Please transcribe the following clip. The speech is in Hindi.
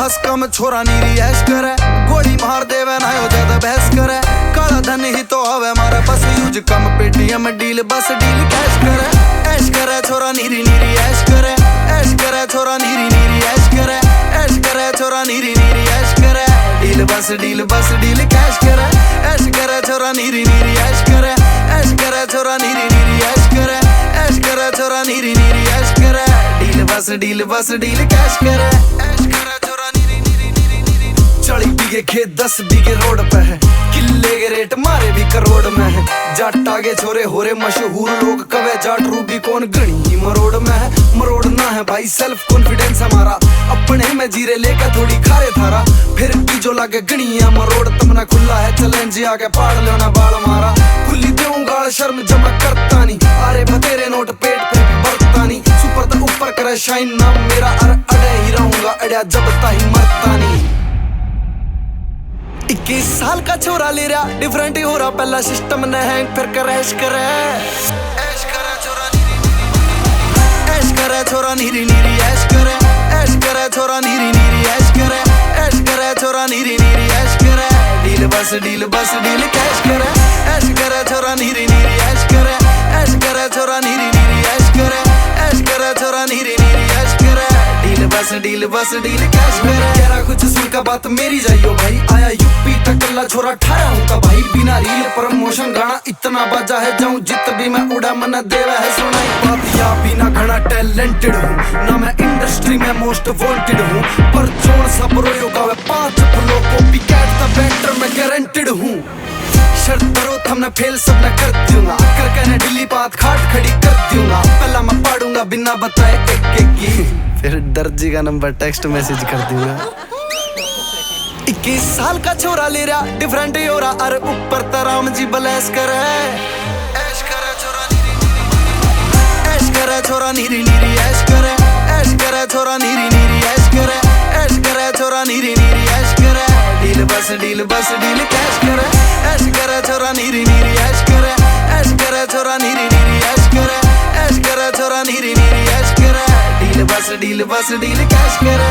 हंस कम छोरा नीरी ऐश करे गोली मार देवे ना हो ज्यादा बहस करे काला धन ही तो आवे मारा बस यूज कम पेटीएम डील बस डील कैश करे ऐश करे छोरा नीरी नीरी ऐश करे ऐश करे छोरा नीरी नीरी ऐश करे ऐश करे छोरा नीरी नीरी ऐश करे डील बस डील कैश करे ऐश करे छोरा नीरी नीरी ऐश करे ऐश करे छोरा नीरी नीरी ऐश करे ऐश करे छोरा नीरी नीरी ऐश करे डील बस डील कैश करे ऐश करे छोरा नीरी नीरी नीरी नीरी 40 बीघे खेत 10 बीघे रोड पे है किले के रेट मारे भी करोड़ में है जाट आगे छोरे हो रे मशहूर लोग कवे जाट रूबी कौन गणी मरोड़ में है मरोड़ना है भाई सेल्फ कॉन्फिडेंस हमारा अपने में जीरे लेकर थोड़ी खारे थारा फिर की जो लागे गणिया मरोड़ तमना खुला है चैलेंज आके पाड़ लो ना बाल मारा खुली देऊं गाल शर्म जमा करता नहीं अरे बतेरे नोट पेट पे भी भरता नहीं सुपर तक ऊपर करे शाइन नाम मेरा अड़े ही रहूंगा अड़िया जब ताही मरता नहीं 21 साल का छोरा ले रहा डिफरेंट ही हो रहा पहला सिस्टम ने हैंग फिर क्रैश करे ऐश करे छोरा नीरी नीरी ऐश करे छोरा नीरी नीरी ऐश करे ऐश करे छोरा नीरी नीरी ऐश करे ऐश करे छोरा नीरी नीरी ऐश करे डील बस डील कैश करे ऐश करे छोरा नीरी नीरी ऐश करे ऐश करे छोरा नीरी नीरी ऐश करे ऐश करे छोरा नीरी नीरी ऐश करे डील बस डील कैश करे तेरा कुछ सुन का बात मेरी जाइयो भाई आया यूपी तक कल्ला छोरा ठाया हूँ का भाई बिना रील प्रमोशन गाना इतना बाजा है जाऊं जित भी मैं उड़ा मन देवा है सुनाई बात या बिना घना टैलेंटेड हूँ ना मैं इंडस्ट्री में मोस्ट वांटेड हूँ पर जोड़ सब रोयो गावे 5 फुलों को पिकेट द बेटर मैं गारंटेड हूँ शर्त करो थमने फेल सब न कर दूंगा कर कहने दिल्ली बात खाट खड़ी कर दूंगा पहला मैं पढ़ूंगा बिना बताए एक की फिर दर्जी का नंबर टेक्स्ट मैसेज कर दूंगा 21 साल का छोरा ले रहा डिफरेंट ही हो रहा अरे ऊपर तराम जी बलेस करे ऐश करे छोरा नीरी नीरी ऐश करे छोरा नीरी नीरी ऐश करे ऐश करे छोरा नीरी नीरी ऐश करे ऐश करे छोरा नीरी नीरी ऐश करे डील बस डील कैश करे ऐश करे छोरा नीरी नीरी ऐश करे ऐश करे छोरा नीरी नीरी ऐश करे ऐश करे छोरा नीरी नीरी ऐश करे डील बस डील कैश करे